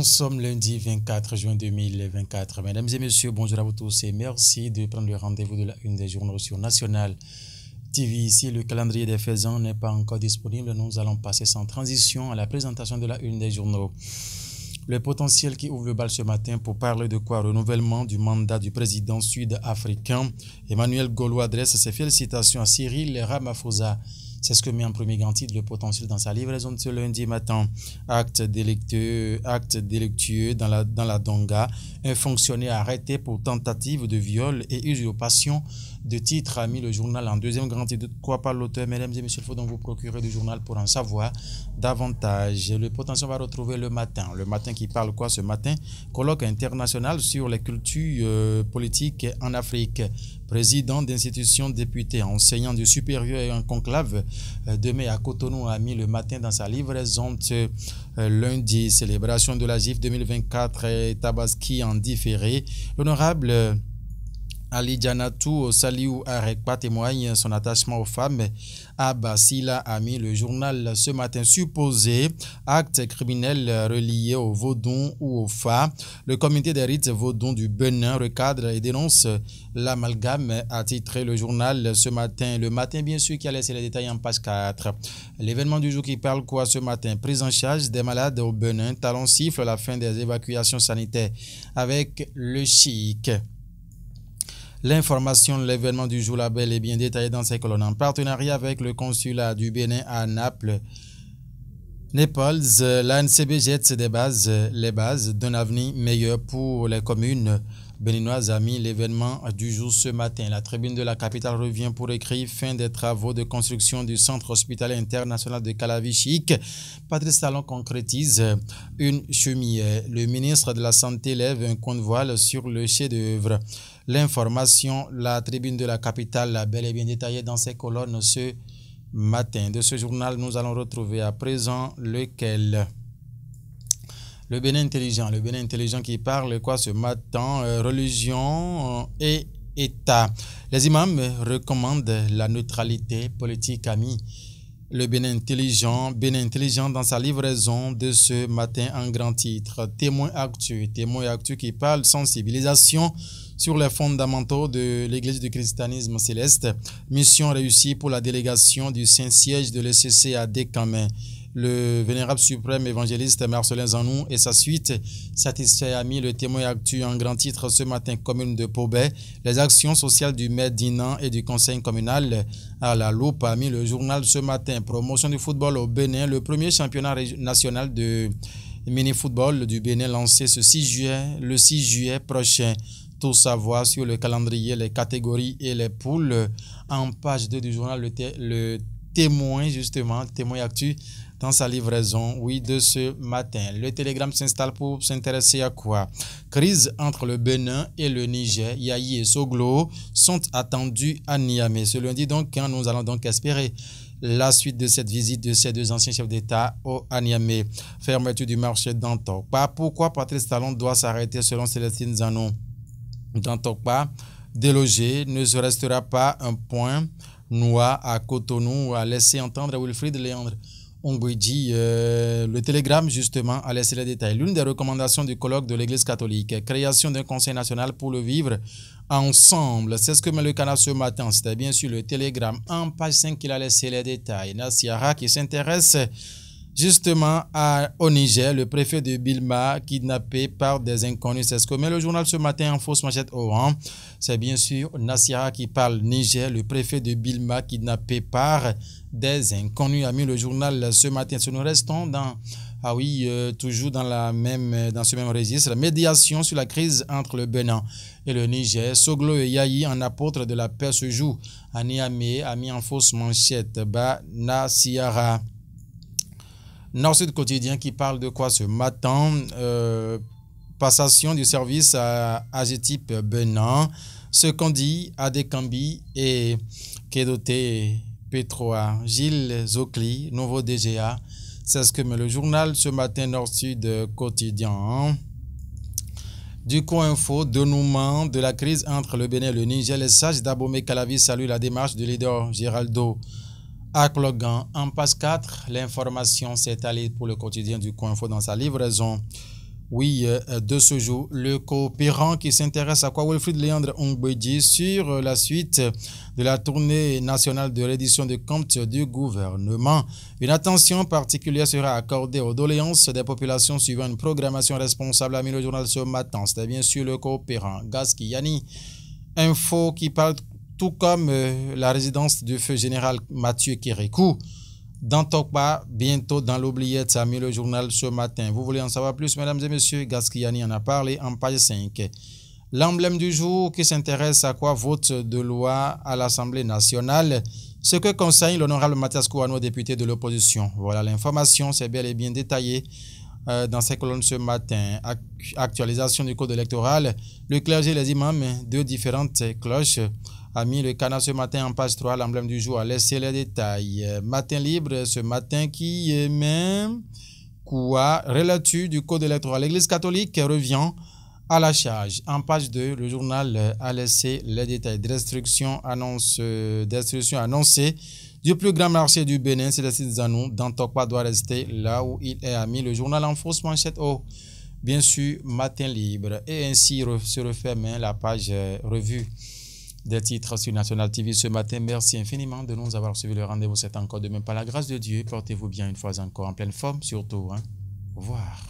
Nous sommes lundi 24 juin 2024. Mesdames et messieurs, bonjour à vous tous et merci de prendre le rendez-vous de la une des journaux sur National TV. Ici, le calendrier des faisans n'est pas encore disponible. Nous allons passer sans transition à la présentation de la une des journaux. Le potentiel qui ouvre le bal ce matin pour parler de quoi? Renouvellement du mandat du président sud-africain. Emmanuel Golo adresse ses félicitations à Cyril Ramaphosa. C'est ce que met en premier grand titre le potentiel dans sa livraison de ce lundi matin. Acte délictueux dans la Donga. Un fonctionnaire arrêté pour tentative de viol et usurpation de titre a mis le journal en deuxième grand titre. De quoi parle l'auteur? Mesdames et messieurs, il faut donc vous procurer du journal pour en savoir davantage. Le potentiel va retrouver le matin. Le matin qui parle quoi ce matin? Colloque international sur les cultures politiques en Afrique. Président d'institution, député, enseignant du supérieur et un conclave demain à Cotonou a mis le matin dans sa livraison lundi. Célébration de la GIF 2024 et Tabaski en différé. L'honorable Ali Janatou Saliou Arekpa témoigne son attachement aux femmes. Abasila a mis le journal ce matin. Supposé acte criminel relié au Vaudon ou au FA. Le comité des rites Vaudon du Bénin recadre et dénonce l'amalgame, a titré le journal ce matin. Le matin, bien sûr, qui a laissé les détails en page 4. L'événement du jour qui parle quoi ce matin? Prise en charge des malades au Bénin. Talon siffle la fin des évacuations sanitaires avec le chic. L'information de l'événement du jour label est bien détaillée dans ces colonnes. En partenariat avec le consulat du Bénin à Naples, Naples, l'ANCB jette les bases d'un avenir meilleur pour les communes béninoises, a mis l'événement du jour ce matin. La tribune de la capitale revient pour écrire fin des travaux de construction du centre hospitalier international de Calavichic. Patrice Talon concrétise une chaumière. Le ministre de la Santé lève un coin de voile sur le chef-d'œuvre. L'information, la tribune de la capitale, bel et bien détaillée dans ces colonnes ce matin. De ce journal, nous allons retrouver à présent lequel? Le Bénin intelligent. Le Bénin intelligent qui parle quoi ce matin? Religion et État. Les imams recommandent la neutralité politique, amis. Le Bénin intelligent dans sa livraison de ce matin en grand titre. Témoin actu qui parle sensibilisation sur les fondamentaux de l'Église du christianisme céleste. Mission réussie pour la délégation du Saint-Siège de l'ECC à Descamins. Le vénérable suprême évangéliste Marcelin Zanou et sa suite satisfait a mis le témoin actu en grand titre ce matin. Commune de Pobet, les actions sociales du maire d'Inan et du conseil communal à la loupe, a mis le journal ce matin. Promotion du football au Bénin, le premier championnat national de mini-football du Bénin lancé le 6 juillet prochain. Tout savoir sur le calendrier, les catégories et les poules en page 2 du journal le témoin, justement, témoin actu dans sa livraison, oui, de ce matin. Le télégramme s'installe pour s'intéresser à quoi? Crise entre le Bénin et le Niger. Yahi et Soglo sont attendus à Niamey. Ce lundi, donc, nous allons donc espérer la suite de cette visite de ces deux anciens chefs d'État à Niamey. Fermeture du marché d'Antokpa. Pourquoi Patrice Talon doit s'arrêter selon Célestine Zanon? D'Antokpa, délogé, ne se restera pas un point noir à Cotonou, a laissé entendre Wilfried Léandre Ongwedji. Le télégramme, justement, a laissé les détails. L'une des recommandations du colloque de l'Église catholique, création d'un conseil national pour le vivre ensemble. C'est ce que met le canal ce matin. C'était bien sûr le télégramme. En page 5, il a laissé les détails. Nassiara qui s'intéresse justement au Niger, le préfet de Bilma kidnappé par des inconnus. C'est ce que met le journal ce matin en fausse manchette au rang. C'est bien sûr Nassiara qui parle Niger, le préfet de Bilma kidnappé par des inconnus, a mis le journal ce matin. Nous restons toujours dans ce même registre. Médiation sur la crise entre le Bénin et le Niger. Soglo et Yahi en apôtre de la paix se joue à Niamey, a mis en fausse manchette Nassiara. Nord-Sud quotidien qui parle de quoi ce matin? Passation du service à AGETIP Bénin. Ce qu'on dit à Dekambi et Kedoté Petroa. Gilles Zokli, nouveau DGA. C'est ce que met le journal ce matin Nord-Sud quotidien. Du coup, info, dénouement de la crise entre le Bénin et le Niger. Les sages d'Abomey Calavi saluent la démarche du leader Géraldo Aklogan. En page 4, l'information s'est allée pour le quotidien du Coinfo dans sa livraison Oui, de ce jour, le coopérant qui s'intéresse à quoi Wilfried Léandre Ongbeji sur la suite de la tournée nationale de reddition de comptes du gouvernement. Une attention particulière sera accordée aux doléances des populations suivant une programmation responsable, a mis le journal ce matin. C'était bien sûr le coopérant Gaskiani. Info qui parle tout comme la résidence du feu général Mathieu Kérékou. Dans Tokba, bientôt dans l'oubliette, ça a mis le journal ce matin. Vous voulez en savoir plus, mesdames et messieurs? Gaskiani en a parlé en page 5. L'emblème du jour qui s'intéresse à quoi? Vote de loi à l'Assemblée nationale. Ce que conseille l'honorable Mathias Kouano, député de l'opposition. Voilà l'information, c'est bel et bien détaillé dans ces colonnes ce matin. Actualisation du code électoral. Le clergé et les imams de différentes cloches a mis le canard ce matin en page 3, l'emblème du jour a laissé les détails. Matin libre ce matin qui est même quoi relatif du code électoral. L'Église catholique revient à la charge. En page 2, le journal a laissé les détails destruction annoncée du plus grand marché du Bénin, c'est le site Zanou. Dans Tokpa doit rester là où il est, ami. Le journal en fausse manchette bien sûr, matin libre. Et ainsi se referme la page revue des titres sur National TV ce matin. Merci infiniment de nous avoir suivi. Le rendez-vous, c'est encore demain. Par la grâce de Dieu, portez-vous bien une fois encore en pleine forme, surtout. Au revoir.